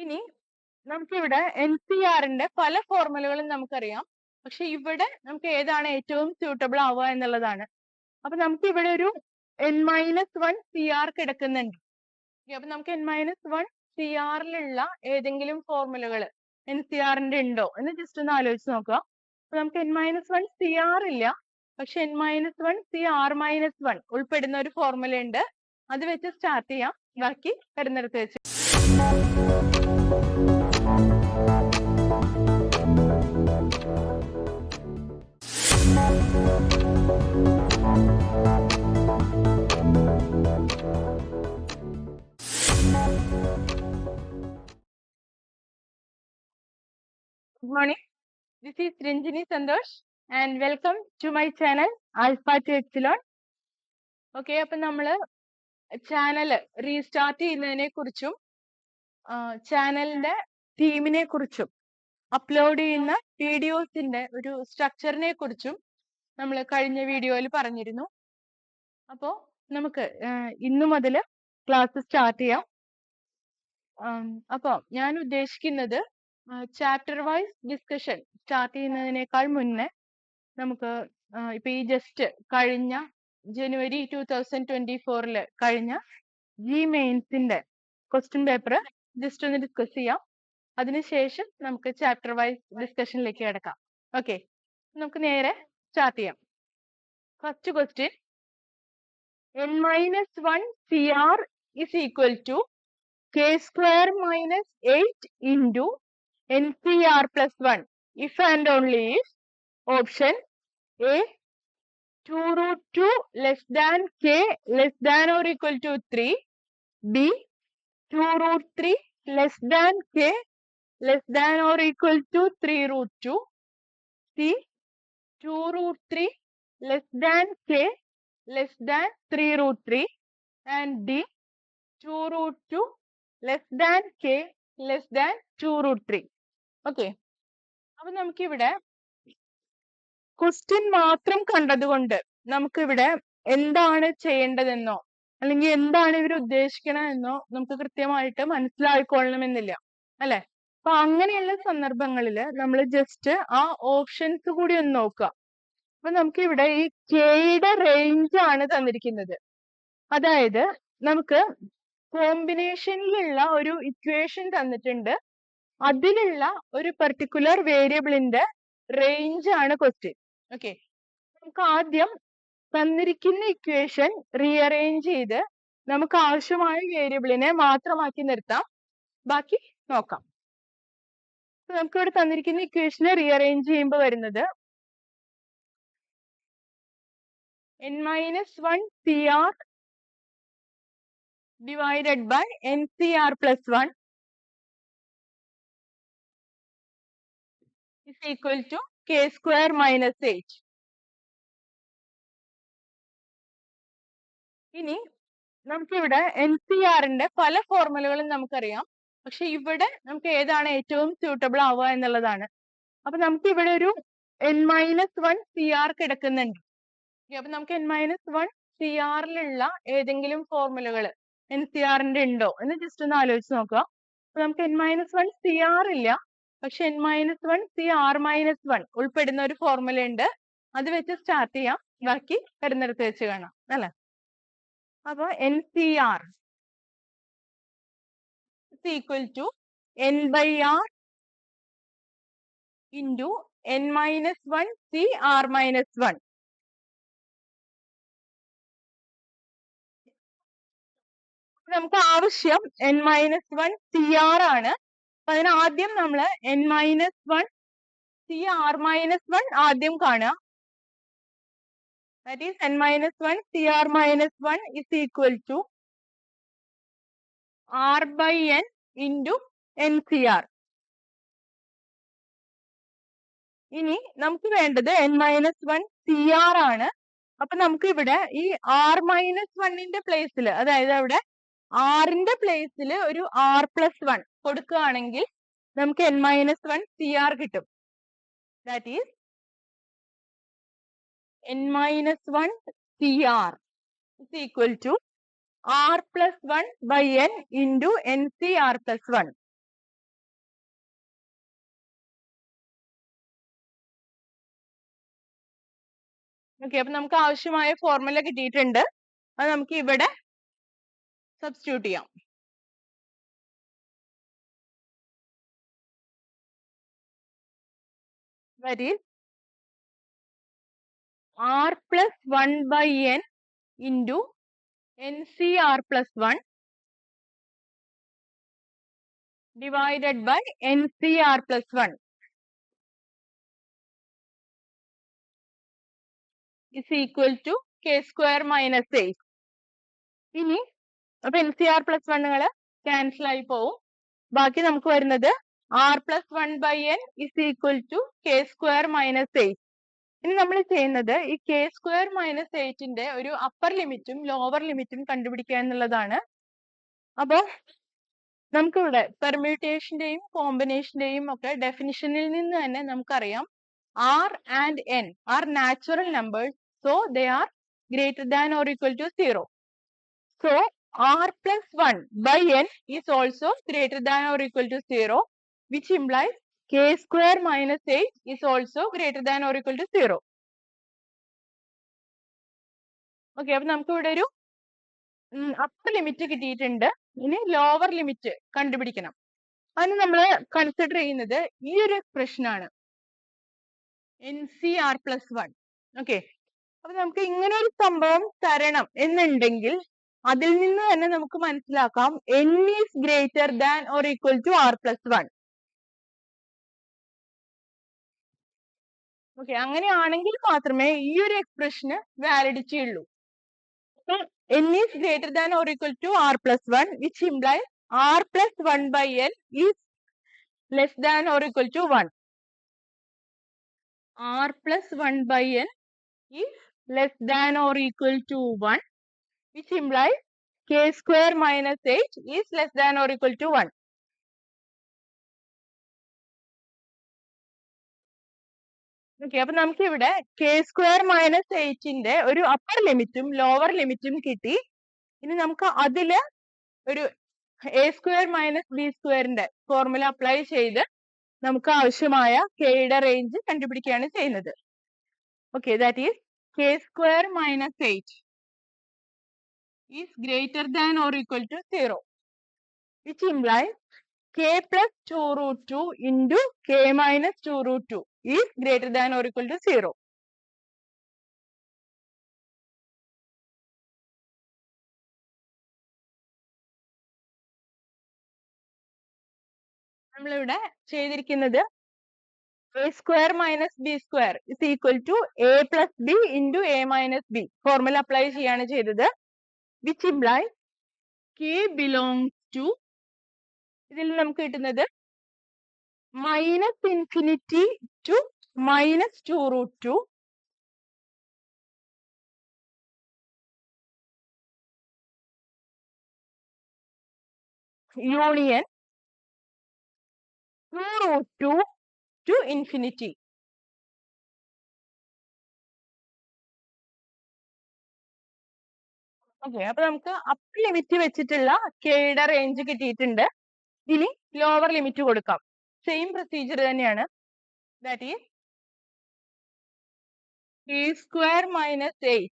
ഇനി നമുക്കിവിടെ NCRന്റെ പല ഫോർമുലകളും നമുക്കറിയാം. പക്ഷെ ഇവിടെ നമുക്ക് ഏതാണ് ഏറ്റവും സ്യൂട്ടബിൾ ആവുക എന്നുള്ളതാണ്. അപ്പൊ നമുക്ക് ഇവിടെ ഒരു N-1 CR കിടക്കുന്നുണ്ട്. അപ്പൊ നമുക്ക് N-1 CRലുള്ള ഏതെങ്കിലും ഫോർമുലകൾ NCRന്റെ ഉണ്ടോ എന്ന് ജസ്റ്റ് ഒന്ന് ആലോചിച്ച് നോക്കുക. അപ്പൊ നമുക്ക് N-1 CR ഇല്ല, പക്ഷെ N-1 CR-1 ഉൾപ്പെടുന്ന ഒരു ഫോർമുല ഉണ്ട്. അത് വെച്ച് സ്റ്റാർട്ട് ചെയ്യാം. ബാക്കി വരുന്നിടത്ത് വെച്ച്. Good morning. This is Ranjini Santosh and welcome to my channel Alpha to Epsilon. Okay, അപ്പൊ നമ്മള് ചാനൽ റീസ്റ്റാർട്ട് ചെയ്യുന്നതിനെ കുറിച്ചും ചാനലിന്റെ തീമിനെ കുറിച്ചും അപ്ലോഡ് ചെയ്യുന്ന വീഡിയോസിന്റെ ഒരു സ്ട്രക്ചറിനെ കുറിച്ചും നമ്മൾ കഴിഞ്ഞ വീഡിയോയിൽ പറഞ്ഞിരുന്നു. അപ്പോൾ നമുക്ക് ഇന്നു മുതൽ ക്ലാസ് സ്റ്റാർട്ട് ചെയ്യാം. അപ്പോൾ ഞാൻ ഉദ്ദേശിക്കുന്നത് ചാപ്റ്റർ വൈസ് ഡിസ്കഷൻ സ്റ്റാർട്ട് ചെയ്യുന്നതിനേക്കാൾ മുന്നേ നമുക്ക് ഇപ്പൊ ഈ ജസ്റ്റ് കഴിഞ്ഞ ജനുവരി 2024 കഴിഞ്ഞ മെയിൻസിന്റെ ക്വസ്റ്റ്യൻ പേപ്പർ ജസ്റ്റ് ഒന്ന് ഡിസ്കസ് ചെയ്യാം. അതിനുശേഷം നമുക്ക് ചാപ്റ്റർ വൈസ് ഡിസ്കഷനിലേക്ക് കിടക്കാം. ഓക്കെ, നമുക്ക് നേരെ സ്റ്റാർട്ട് ചെയ്യാം. First question, N-1 CR is equal to K square minus 8 into NCR plus 1 if and only if option A 2 root 2 less than K less than or equal to 3, B 2 root 3 less than K less than or equal to 3 root 2, C 2 root 3 less than K less than 3 root 3 and D 2 root 2 less than K less than 2 root 3. Okay, അപ്പൊ നമുക്കിവിടെ question മാത്രം കണ്ടതുകൊണ്ട് നമുക്കിവിടെ എന്താണ് ചെയ്യേണ്ടതെന്നോ അല്ലെങ്കിൽ എന്താണ് ഇവർ ഉദ്ദേശിക്കണമെന്നോ നമുക്ക് കൃത്യമായിട്ട് മനസ്സിലായിക്കൊള്ളണമെന്നില്ല, അല്ലെ? അപ്പൊ അങ്ങനെയുള്ള സന്ദർഭങ്ങളിൽ നമ്മൾ ജസ്റ്റ് ആ ഓപ്ഷൻസ് കൂടി ഒന്ന് നോക്കുക. അപ്പൊ നമുക്കിവിടെ ഈ കെയുടെ റേഞ്ച് ആണ് തന്നിരിക്കുന്നത്. അതായത് നമുക്ക് കോമ്പിനേഷനിലുള്ള ഒരു ഇക്വേഷൻ തന്നിട്ടുണ്ട്, അതിലുള്ള ഒരു പെർട്ടിക്കുലർ വേരിയബിളിന്റെ റേഞ്ച് ആണ് ക്വസ്റ്റ്യൻ. ഓക്കെ, നമുക്ക് ആദ്യം തന്നിരിക്കുന്ന ഇക്വേഷൻ റീഅറേഞ്ച് ചെയ്ത് നമുക്ക് ആവശ്യമായ വേരിയബിളിനെ മാത്രമാക്കി നിർത്താം, ബാക്കി നോക്കാം. നമുക്ക് ഇവിടെ തന്നിരിക്കുന്ന ഇക്വേഷനെ റീഅറേഞ്ച് ചെയ്യുമ്പോൾ വരുന്നത് N-1 CR divided by NCR plus 1 is equal to K square minus 8. ഇനി നമുക്കിവിടെ NCRന്റെ പല ഫോർമുലകളും നമുക്കറിയാം, പക്ഷെ ഇവിടെ നമുക്ക് ഏതാണ് ഏറ്റവും സ്യൂട്ടബിൾ ആവുക എന്നുള്ളതാണ്. അപ്പൊ നമുക്ക് ഇവിടെ ഒരു N-1 CR കിടക്കുന്നുണ്ട്. അപ്പൊ നമുക്ക് N-1 CRലുള്ള ഏതെങ്കിലും ഫോർമുലകൾ NCRന്റെ ഉണ്ടോ എന്ന് ജസ്റ്റ് ഒന്ന് ആലോചിച്ച് നോക്കുക. അപ്പൊ നമുക്ക് N-1 CR ഇല്ല, പക്ഷെ N-1 CR-1 ഉൾപ്പെടുന്ന ഒരു ഫോർമുല ഉണ്ട്. അത് വെച്ച് സ്റ്റാർട്ട് ചെയ്യാം, ബാക്കി വരുന്നിടത്ത് വെച്ച് കാണാം, അല്ലെ? അപ്പൊ NCR is equal to N/R into N-1 CR-1. നമുക്ക് ആവശ്യം N-1 CR ആണ്. അപ്പൊ അതിന് ആദ്യം നമ്മൾ N-1 CR-1 ആദ്യം കാണുക. That is N-1 CR-1 is equal to R/N into NCR. ഇനി നമുക്ക് വേണ്ടത് N-1 CR ആണ്. അപ്പൊ നമുക്ക് ഇവിടെ ഈ R-1ന്റെ പ്ലേസിൽ, അതായത് അവിടെ ആറിന്റെ പ്ലേസിൽ ഒരു R+1 കൊടുക്കുകയാണെങ്കിൽ നമുക്ക് N-1 CR കിട്ടും. That is N-1 CR is equal to R+1 by N into NCR plus 1. Okay, അപ്പൊ നമുക്ക് ആവശ്യമായ ഫോർമുല കിട്ടിയിട്ടുണ്ട്. അത് നമുക്ക് ഇവിടെ സബ്സ്റ്റിറ്റ്യൂട്ട് ചെയ്യാം. That is r plus 1 by n into NCR plus 1 divided by NCR plus 1 is equal to k square minus 8. ഇനി അപ്പൊ NCR plus 1 ക്യാൻസൽ ആയി പോവും. ബാക്കി നമുക്ക് വരുന്നത് r plus 1 by n is equal to k square minus 8. ഇനി നമ്മൾ ചെയ്യുന്നത് ഈ k square minus 8ന്റെ ഒരു അപ്പർ ലിമിറ്റും ലോവർ ലിമിറ്റും കണ്ടുപിടിക്കുക എന്നുള്ളതാണ്. അപ്പൊ നമുക്കിവിടെ പെർമ്യൂട്ടേഷന്റെയും കോമ്പിനേഷന്റെയും ഒക്കെ ഡെഫിനിഷനിൽ നിന്ന് തന്നെ നമുക്കറിയാം r and n are natural numbers, so they are greater than or equal to 0. So r plus 1 by n is also greater than or equal to 0, which implies k square minus 8 is also greater than or equal to 0. Okay, അപ്പൊ നമുക്ക് ഇവിടെ ഒരു upper limit കിട്ടിയിട്ടുണ്ട്. ഇനി lower limit കണ്ടുപിടിക്കണം. അതിന് നമ്മൾ consider ചെയ്യുന്നത് ഈ ഒരു എക്സ്പ്രഷൻ ആണ്, NCR plus 1. ഓക്കെ, അപ്പൊ നമുക്ക് ഇങ്ങനെ ഒരു സംഭവം തരണം എന്നുണ്ടെങ്കിൽ അതിൽ നിന്ന് തന്നെ നമുക്ക് മനസ്സിലാക്കാം n is greater than or equal to r plus 1. Okay, അങ്ങനെയാണെങ്കിൽ മാത്രമേ ഈ ഒരു എക്സ്പ്രഷന് വാലിഡിറ്റി ഉള്ളൂ. n is greater than or equal to r plus 1, which implies r plus 1 by n is less than or equal to 1. r plus 1 by n is less than or equal to 1, which implies k square minus 8 is less than or equal to 1. Okay, അപ്പൊ നമുക്ക് ഇവിടെ k square minus 8ന്റെ ഒരു upper ലിമിറ്റും lower ലിമിറ്റും കിട്ടി. ഇനി നമുക്ക് അതില് ഒരു a square minus b squareന്റെ ഫോർമുല അപ്ലൈ ചെയ്ത് നമുക്ക് ആവശ്യമായ k യുടെ റേഞ്ച് കണ്ടുപിടിക്കുകയാണ് ചെയ്യുന്നത്. Okay, that is k square minus 8 is greater than or equal to 0, which implies k plus 2 root 2 into k minus 2 root 2 is greater than or equal to 0. നമ്മളിവിടെ ചെയ്തിരിക്കുന്നത് a square minus b square is equal to a plus b into a minus b formula apply ചെയ്യാണ് ചെയ്തത്, which implies k belongs to, ഇതിൽ നമുക്ക് കിട്ടുന്നത് minus infinity to minus 2 root 2 union 2 root 2 to infinity. Okay, അപ്പൊ നമുക്ക് upper limit വെച്ചിട്ടുള്ള k യുടെ range കിട്ടിയിട്ടുണ്ട്. ഇനി ലോവർ ലിമിറ്റ് കൊടുക്കാം. സെയിം പ്രൊസീജിയർ തന്നെയാണ്. That is k square minus 8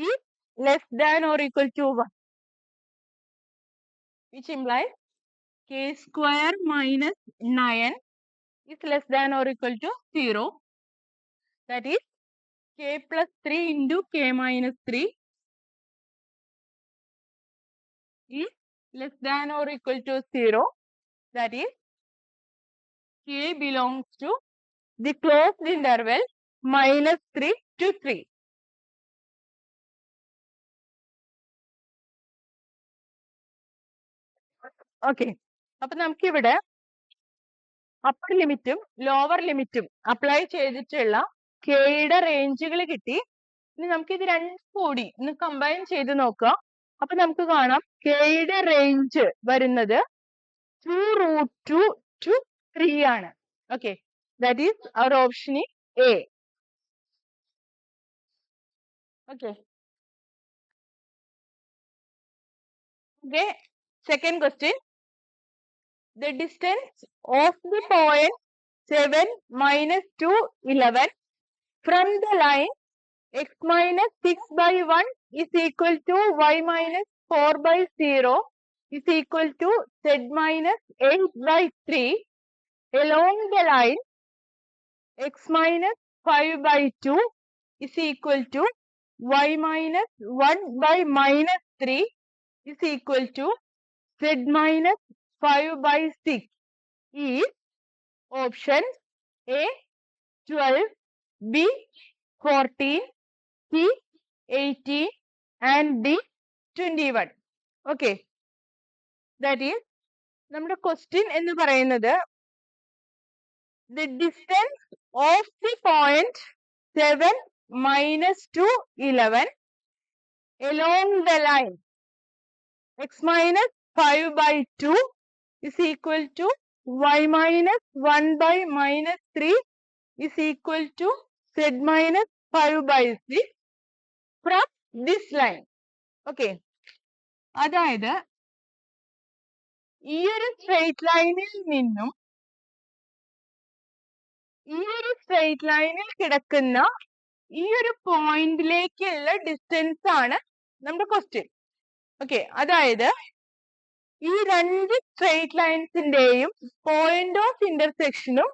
is less than or equal to 1, which implies k square minus 9 is less than or equal to 0. That is k plus 3 into k minus 3 is less than or equal to 0. That is k belongs to the closed interval minus 3 to 3. Okay, അപ്പൊ നമുക്ക് ഇവിടെ upper ലിമിറ്റും lower ലിമിറ്റും apply ചെയ്തിട്ടുള്ള k യുടെ റേഞ്ചുകൾ കിട്ടി. ഇനി നമുക്ക് ഇത് രണ്ടും കൂടി ഒന്ന് കമ്പൈൻ ചെയ്ത് നോക്കാം. അപ്പൊ നമുക്ക് കാണാം k യുടെ റേഞ്ച് വരുന്നത് 2 root 2 to 3 ആണ്. Okay, that is our option in A. Okay, second question. The distance of the point 7 minus 2 11 from the line x minus 6 by 1 is equal to y minus 4 by 0 is equal to z minus 8 by 3 along the line x minus 5 by 2 is equal to y minus 1 by minus 3 is equal to z minus 5 by 6 is option A 12, B 14, C 18 and D 21. Okay, that is നമ്മുടെ question എന്ന് പറയുന്നത് the distance of the point 7 minus 2 11 along the line x minus 5 by 2 is equal to y minus 1 by minus 3 is equal to z minus 5 by 6 from this line. Okay, അതായത് ഈ ഒരു straight ലൈനിൽ നിന്നും ഈ ഒരു straight ലൈനിൽ കിടക്കുന്ന ഈ ഒരു പോയിന്റിലേക്കുള്ള ഡിസ്റ്റൻസ് ആണ് നമ്മുടെ ക്വസ്റ്റ്യൻ. ഓക്കെ, അതായത് ഈ രണ്ട് സ്ട്രെയിറ്റ് ലൈൻസിന്റെയും പോയിന്റ് ഓഫ് ഇന്റർസെക്ഷനും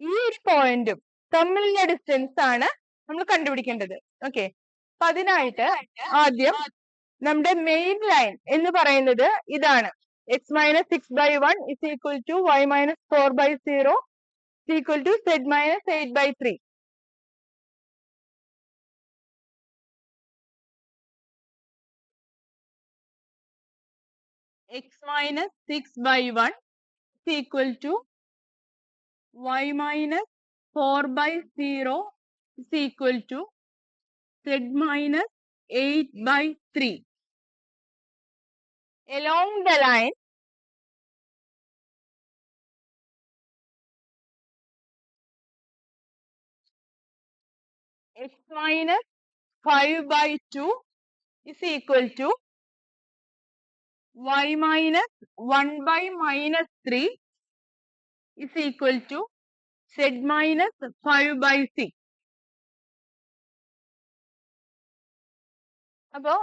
ഈ ഒരു പോയിന്റും തമ്മിലുള്ള ഡിസ്റ്റൻസ് ആണ് നമ്മൾ കണ്ടുപിടിക്കേണ്ടത്. ഓക്കെ, അപ്പൊ അതിനായിട്ട് ആദ്യം നമ്മുടെ മെയിൻ ലൈൻ എന്ന് പറയുന്നത് ഇതാണ്. X minus 6 by 1 is equal to y minus 4 by 0 is equal to z minus 8 by 3. X minus 6 by 1 is equal to y minus 4 by 0 is equal to z minus 8 by 3. Along the line x minus 5 by 2 is equal to y minus 1 by minus 3 is equal to z minus 5 by 6. അപ്പോ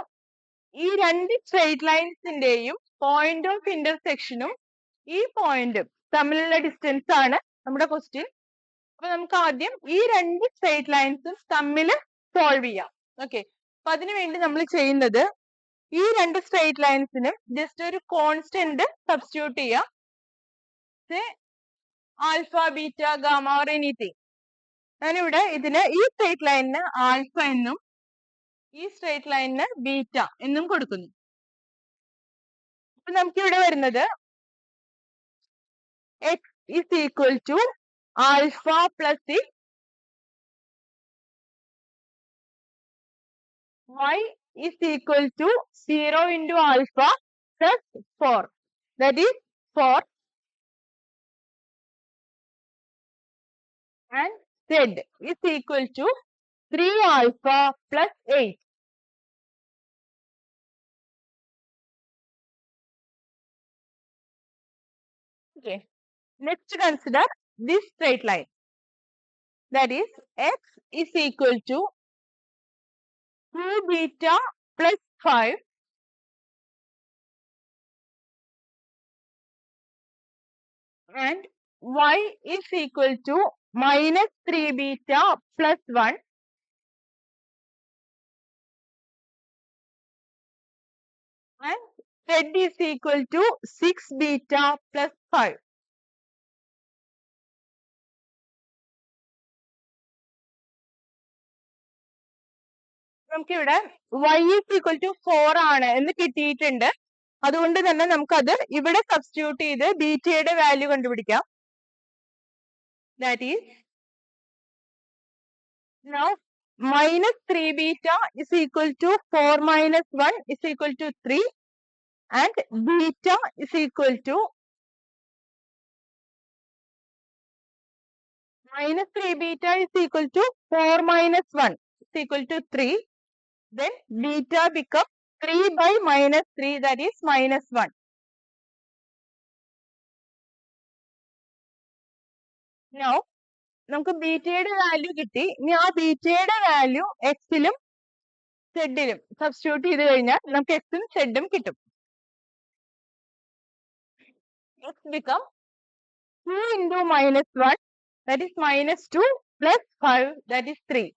ഈ രണ്ട് straight ലൈൻസിന്റെയും point of ഇന്റർസെക്ഷനും ഈ പോയിന്റും തമ്മിലുള്ള distance ആണ് നമ്മുടെ question. അപ്പൊ നമുക്ക് ആദ്യം ഈ രണ്ട് സ്ട്രെയിറ്റ് ലൈൻസും തമ്മിൽ സോൾവ് ചെയ്യാം. ഓക്കെ, അപ്പൊ അതിനുവേണ്ടി നമ്മൾ ചെയ്യുന്നത് ഈ രണ്ട് സ്ട്രെയിറ്റ് ലൈൻസിനും ജസ്റ്റ് ഒരു കോൺസ്റ്റന്റ് സബ്സ്റ്റിറ്റ്യൂട്ട് ചെയ്യാം. Alpha beta gamma or anything. ഞാനിവിടെ ഇതിന് ഈ സ്ട്രെയിറ്റ് ലൈനിന് ആൽഫ എന്നും ഈ സ്ട്രെയിറ്റ് ലൈനിന് ബീറ്റ എന്നും കൊടുക്കുന്നു. അപ്പൊ നമുക്ക് ഇവിടെ വരുന്നത് x is equal to alpha plus 6 y is equal to 0 into alpha plus 4, that is 4, and z is equal to 3 alpha plus 8. Okay, next consider this straight line, that is x is equal to 2 beta plus 5 and y is equal to minus 3 beta plus 1 and z is equal to 6 beta plus 5. നമുക്കിവിടെ y is equal to 4 ആണ് എന്ന് കിട്ടിയിട്ടുണ്ട്. അതുകൊണ്ട് തന്നെ നമുക്കത് ഇവിടെ substitute ചെയ്ത് ബീറ്റയുടെ value കണ്ടുപിടിക്കാം. That is now minus 3 beta is equal to 4 minus 1 is equal to 3 and beta is equal to minus 3 beta is equal to 4 minus 1 is equal to 3. Then beta becomes 3 by minus 3, that is minus 1. Now നമുക്ക് ബീറ്റയുടെ value കിട്ടി. ഇനി ആ ബീറ്റയുടെ value എക്സിലും സെഡിലും substitute ചെയ്ത് കഴിഞ്ഞാൽ നമുക്ക് എക്സും സെഡും കിട്ടും. X become 2 into -1, that is -2 plus 5, that is 3.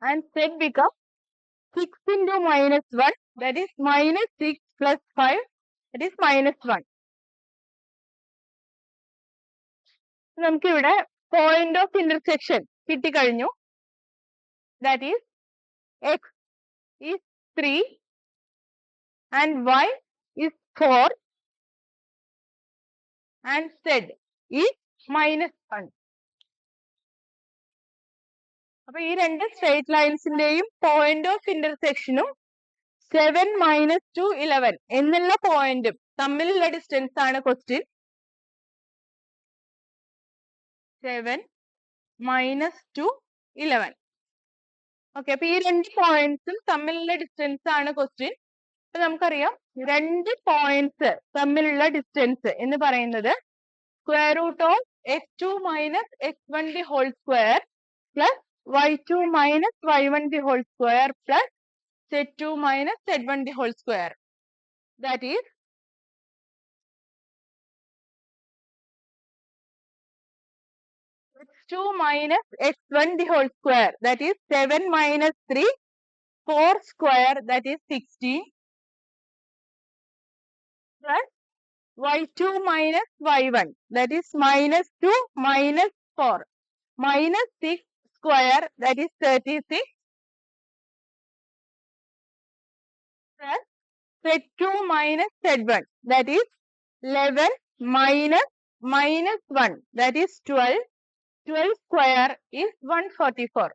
And Z become 6 into -1, that is -6 plus 5, that is -1. നമുക്ക് ഇവിടെ പോയിന്റ് ഓഫ് ഇന്റർസെക്ഷൻ കിട്ടിക്കഴിഞ്ഞു. That is X is 3 and Y is 4 and Z is -1. അപ്പൊ ഈ രണ്ട് സ്ട്രേറ്റ് ലൈൻസിന്റെയും പോയിന്റ് ഓഫ് ഇന്റർസെക്ഷനും 7 - 2 11 എന്നുള്ള പോയിന്റും തമ്മിലുള്ള distance ആണ് ക്വസ്റ്റ്യൻ. 7 - 2 11. ഓക്കെ, അപ്പൊ ഈ രണ്ട് പോയിന്റ്സും തമ്മിലുള്ള ഡിസ്റ്റൻസ് ആണ് ക്വസ്റ്റ്യൻ. അപ്പൊ നമുക്കറിയാം രണ്ട് പോയിന്റ്സ് തമ്മിലുള്ള ഡിസ്റ്റൻസ് എന്ന് പറയുന്നത് square root of x2 - x1 the whole square plus y2 - y1 the whole square plus z2 - z1 the whole square. That is x2 - x1 the whole square, that is 7 - 3, 4 square, that is 16, plus y2 - y1, that is -2 - 4, -6 square, that is 36, plus z2 - z1, that is 11 -1, that is 12. 12 square is 144.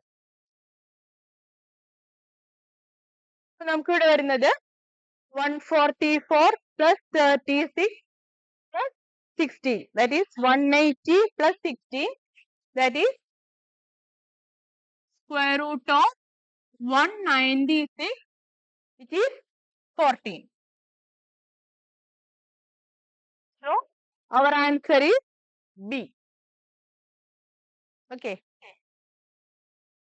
നമുക്ക് ഇവിടെ വരുന്നത് 144 plus 36 plus 16, that is 180 plus 16, that is square root of 196, which is 14. So our answer is B. Okay.